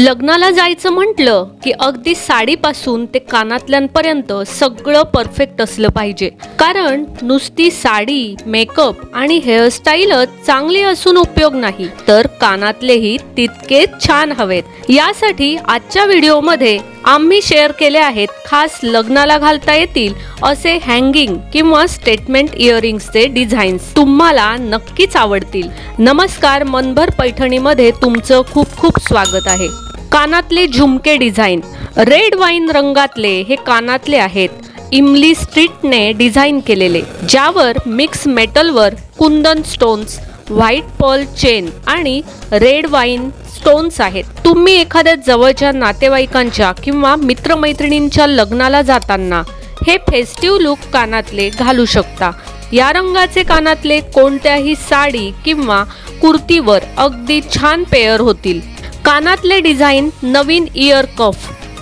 लग्नाला जायचं म्हटलं की अगदी साडीपासून ते कानातल्यांपर्यंत सगळं परफेक्ट असलं पाहिजे। कारण नुसती साडी, मेकअप आणि हेअरस्टाईलच चांगली असून उपयोग नाही, तर कानातलेही तितकेच छान हवेत। यासाठी आजच्या व्हिडिओमध्ये आम्ही शेअर केले आहेत खास लग्नाला घालता येतील असे हँगिंग किंवा स्टेटमेंट इयरिंग्सचे डिझाईन्स। तुम्हाला नक्कीच आवडतील। नमस्कार, मनभर पैठणीमध्ये तुमचं खूप खूप स्वागत आहे। कानातले झुमके डिझाईन रेड वाईन रंगातले हे कानातले आहेत। इमली स्ट्रीटने डिझाईन केलेले, ज्यावर मिक्स मेटलवर कुंदन स्टोन्स, व्हाईट पर्ल चेन आणि रेड वाईन स्टोन्स आहेत। तुम्ही एखाद्या जवळच्या नातेवाईकांच्या किंवा मित्रमैत्रिणींच्या लग्नाला जाताना हे फेस्टिव्ह लुक कानातले घालू शकता। या रंगाचे कानातले कोणत्याही साडी किंवा कुर्तीवर अगदी छान पेअर होतील। कानातले डिझाईन नवीन इयर कफ,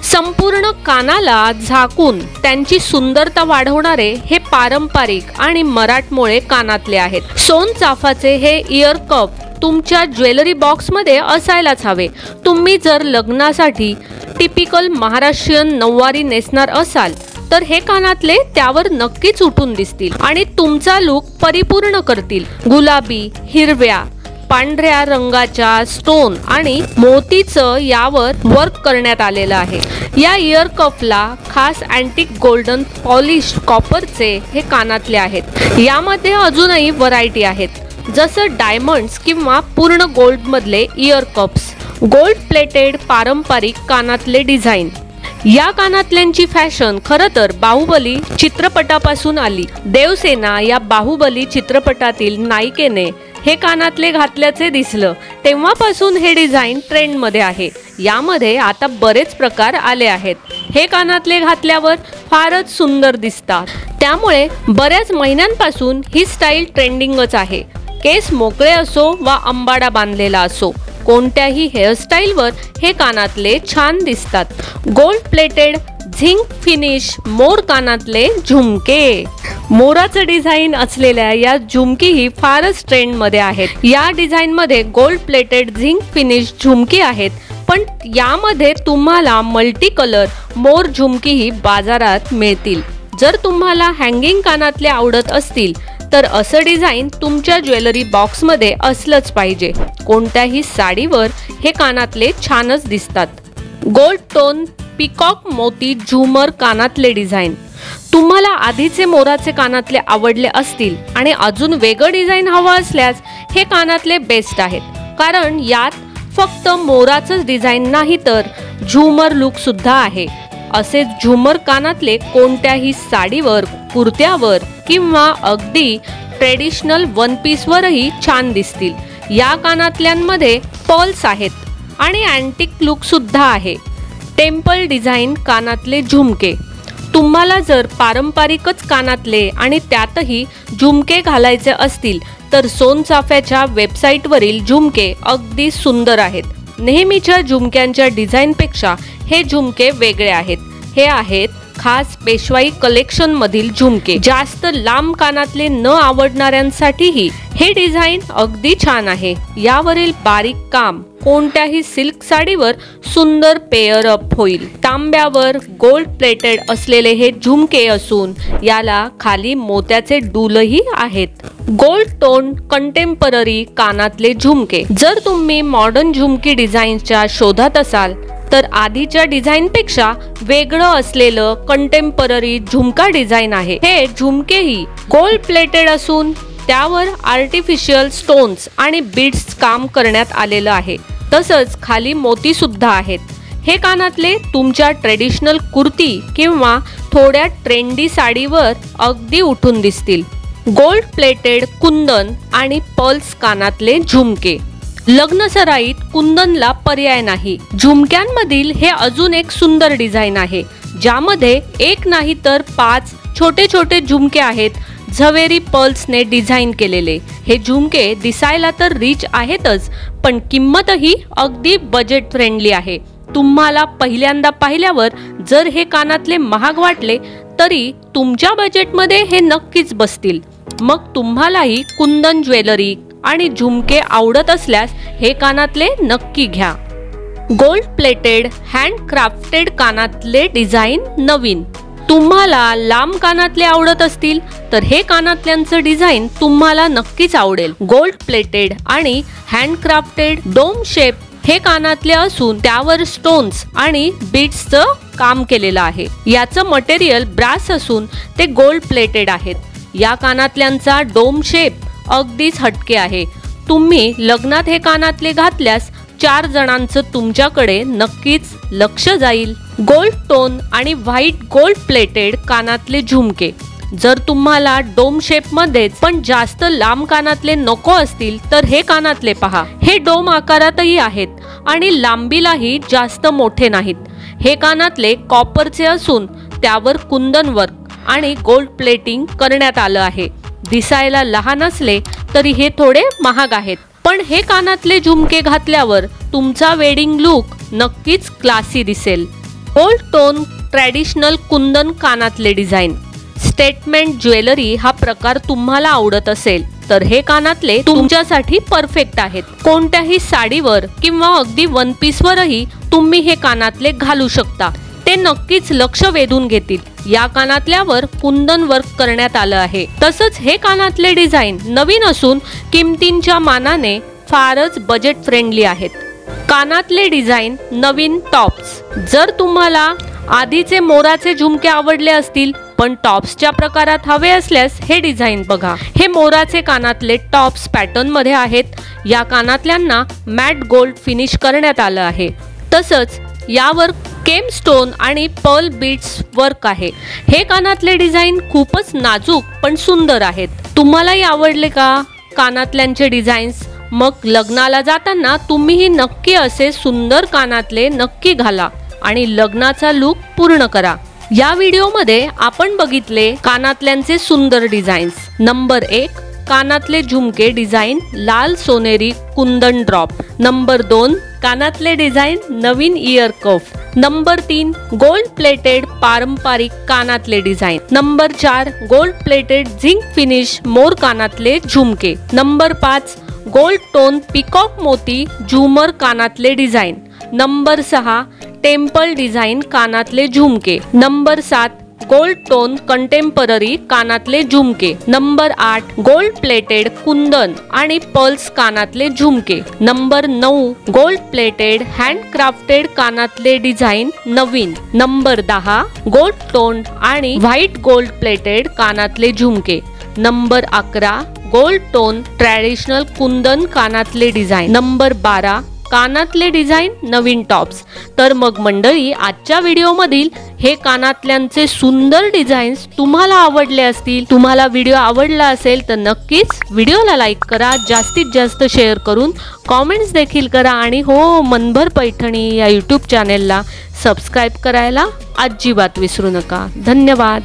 संपूर्ण कानाला झाकून त्यांची सुंदरता वाढवणारे हे पारंपरिक आणि मराठमोळे कानातले आहेत। सोनचाफ्याचे हे इयर कफ तुमच्या ज्वेलरी बॉक्समध्ये असायलाच हवे। तुम्ही जर लग्नासाठी टिपिकल महाराष्ट्रीयन नऊवारी नेसणार असाल तर हे कानातले त्यावर नक्कीच उठून दिसतील आणि तुमचा लुक परिपूर्ण करतील। गुलाबी, हिरव्या, पांढऱ्या रंगाच्या स्टोन आणि मोतीचं यावर वर्क करण्यात आलेलं आहे। या इयर कफला खास अँटिक गोल्डन पॉलिश कॉपरचे हे कानातले आहेत। यामध्ये अजूनही व्हरायटी आहेत, जसं डायमंड्स किंवा पूर्ण गोल्ड मधले इयर कप्स। गोल्ड प्लेटेड पारंपरिक कानातले डिझाईन। या कानातल्यांची फॅशन खरं तर बाहुबली चित्रपटापासून आली। देवसेना या बाहुबली चित्रपटातील नायिकेने हे कानातले घातल्याचे दिसलं, तेव्हापासून हे डिझाईन ट्रेंड मध्ये आहे। यामध्ये आता बरेच प्रकार आले आहेत। हे कानातले घातल्यावर फारच सुंदर दिसतात, त्यामुळे बऱ्याच महिन्यांपासून ही स्टाईल ट्रेंडिंगच आहे। केस मोकळे असो वा अंबाडा बांधलेला असो, कोणत्याही हेअरस्टाईलवर हे कानातले छान दिसतात। गोल्ड प्लेटेड झिंक फिनिश मोर कानातले झुमके। मोराचं डिझाईन असलेल्या या झुमकीही फारच ट्रेंड मध्ये आहेत। या डिझाईन मध्ये गोल्ड प्लेटेड झिंक फिनिश झुमकी आहेत, पण यामध्ये तुम्हाला मल्टी कलर मोर झुमकीही बाजारात मिळतील। जर तुम्हाला हँगिंग कानातले आवडत असतील तर असं डिझाईन तुमच्या ज्वेलरी बॉक्समध्ये असलंच पाहिजे। कोणत्याही साडीवर हे कानातले छानच दिसतात। गोल्ड टोन पिकॉक मोती झुमर कानातले डिझाईन। तुम्हाला आधीचे मोराचे कानातले आवडले असतील आणि अजून वेगळं डिझाईन हवं असल्यास हे कानातले बेस्ट आहेत, कारण यात फक्त मोराचंच डिझाईन नाही तर झुमर लुक सुद्धा आहे। असे झुमर कानातले कोणत्याही साडीवर, कुर्त्यावर किंवा अगदी ट्रेडिशनल वन पीसवरही छान दिसतील। या कानातल्यांमध्ये पर्ल्स आहेत आणि अँटिक लुक सुद्धा आहे। टेम्पल डिझाईन कानातले झुमके। तुम्हाला जर पारंपरिकच कानातले आणि त्यातही झुमके घालायचे असतील तर सोनचाफ्याच्या वेबसाईटवरील झुमके अगदी सुंदर आहेत। नेहमीच्या झुमक्यांच्या डिझाईनपेक्षा हे झुमके वेगळे आहेत। हे आहेत खास पेशवाई कलेक्शन मधील झुमके। जास्त लांब कानातले न आवडणाऱ्यांसाठीही हे डिझाईन अगदी छान आहे। यावरील बारीक काम कोणत्याही सिल्क साडीवर सुंदर पेअर अप होईल। तांब्यावर गोल्ड प्लेटेड असलेले हे झुमके असून याला खाली मोत्याचे डूलही आहेत। गोल्ड टोन कंटेम्पररी कानातले झुमके। जर तुम्ही मॉडर्न झुमकी डिझाईनच्या शोधात असाल तर आधीच्या डिझाईनपेक्षा वेगळं असलेलं कंटेम्पररी झुमका डिझाईन आहे। हे झुमकेही गोल्ड प्लेटेड असून त्यावर आर्टिफिशियल स्टोन्स आणि बीड्स काम करण्यात आलेलं आहे। तसंच खाली मोती सुद्धा आहेत। हे कानातले तुमच्या ट्रेडिशनल कुर्ती किंवा थोड्या ट्रेंडी साडीवर अगदी उठून दिसतील। गोल्ड प्लेटेड कुंदन आणि पर्ल्स कानातले झुमके। लग्न सराईत कुंदनला पर्याय नाही। झुमक्यांमधील हे अजून एक सुंदर डिझाईन आहे, ज्यामध्ये एक नाही तर 5 छोटे छोटे झुमके आहेत। झवेरी पर्ल्सने डिझाईन केलेले हे झुमके दिसायला तर रिच आहेतच, पण किंमतही अगदी बजेट फ्रेंडली आहे। तुम्हाला पहिल्यांदा पाहिल्यावर जर हे कानातले महाग वाटले तरी तुमच्या बजेटमध्ये हे नक्कीच बसतील। मग तुम्हालाही कुंदन ज्वेलरी आणि झुमके आवडत असल्यास हे कानातले नक्की घ्या। गोल्ड प्लेटेड हँड क्राफ्टेड कानातले डिझाईन नवीन. तुम्हाला लांब कानातले आवडत असतील तर हे कानातल्यांचं डिझाईन तुम्हाला नक्कीच आवडेल. गोल्ड प्लेटेड आणि हँडक्राफ्टेड डोम शेप हे कानातले असून त्यावर स्टोन्स आणि बीड्सचं काम केलेलं आहे. याचं मटेरियल ब्रास असून ते गोल्ड प्लेटेड आहेत. या कानातल्यांचा डोम शेप अगदीच हटके आहे. तुम्ही लग्नात हे कानातले घातल्यास 4 जणांचं तुमच्याकडे नक्कीच लक्ष जाईल. गोल्ड टोन आणि व्हाईट गोल्ड प्लेटेड कानातले झुमके. जर तुम्हाला डोम शेप मध्येच पण जास्त लांब कानातले नको असतील तर हे कानातले पहा. हे डोम आकारातही आहेत आणि लांबीलाही जास्त मोठे नाहीत. हे कानातले कॉपरचे असून त्यावर कुंदन वर्क आणि गोल्ड प्लेटिंग करण्यात आलं आहे. दिसायला लहान असले तरी हे थोडे महाग आहेत, पण हे कानातले झुमके घातल्यावर तुमचा वेडिंग लुक नक्कीच क्लासी दिसेल. गोल्ड टोन ट्रॅडिशनल कुंदन कानातले डिझाईन. स्टेटमेंट ज्वेलरी हा प्रकार तुम्हाला आवडत असेल तर हे कानातले तुमच्यासाठी परफेक्ट आहेत. कोणत्याही साडीवर किंवा अगदी वन पीसवरही तुम्ही हे कानातले घालू शकता. ते नक्कीच लक्ष वेधून घेतील. या कानातल्यावर कुंदन वर्क करण्यात आलं आहे. तसंच हे कानातले डिझाईन नवीन असून किमतींच्या मानाने फारच बजेट फ्रेंडली आहेत. कानातले डिझाईन नवीन टॉप्स. जर तुम्हाला आधीचे मोराचे झुमके आवडले असतील पण टॉप्सच्या प्रकारात हवे असल्यास हे डिझाईन बघा. हे मोराचे कानातले टॉप्स पॅटर्न मध्ये आहेत. या कानातल्यांना मॅट गोल्ड फिनिश करण्यात आलं आहे. तसंच यावर केम स्टोन आणि पर्ल बीड्स वर्क आहे. हे कानातले डिझाईन खूपच नाजूक पण सुंदर आहेत. तुम्हालाही आवडले का कानातल्यांचे डिझाईन्स? मग लग्नाला जाताना तुम्हीही नक्की असे सुंदर कानातले नक्की घाला आणि लग्नाचा लुक पूर्ण करा. या व्हिडिओमध्ये आपण बघितले कानातल्यांचे सुंदर डिझाईन्स. नंबर 1 कानातले झुमके डिझाईन लाल सोनेरी कुंदन ड्रॉप. नंबर 2 कानातले डिझाईन नवीन ear cuff. Number 3 gold plated पारंपरिक कानातले design. Number 4 gold plated zinc finish मोर कानातले झुमके. नंबर 5 गोल्ड टोन पिकॉक मोती झुमर कानातले डिझाईन. नंबर 6 टेम्पल डिझाईन कानातले झुमके. नंबर 7 गोल्ड टोन कंटेम्पररी कानातले झुमके. नंबर 8 गोल्ड प्लेटेड कुंदन आणि पर्ल्स कानातले झुमके. नंबर 9 गोल्ड प्लेटेड हँडक्राफ्टेड कानातले डिझाईन नवीन. नंबर 10 गोल्ड टोन आणि व्हाईट गोल्ड प्लेटेड कानातले झुमके. नंबर 11 गोल्ड टोन ट्रॅडिशनल कुंदन कानातले डिझाईन. नंबर 12 कानातले डिझाईन नवीन टॉप्स. तर मग मंडळी, आजच्या व्हिडिओमधील हे कानातल्यांचे सुंदर डिझाईन्स तुम्हाला आवडले असतील. तुम्हाला व्हिडिओ आवडला असेल तर नक्कीच व्हिडिओला लाईक करा, जास्तीत जास्त शेअर करून कॉमेंट्स देखील करा आणि हो, मनभर पैठणी या यूट्यूब चॅनेलला सबस्क्राईब करायला अजिबात विसरू नका. धन्यवाद.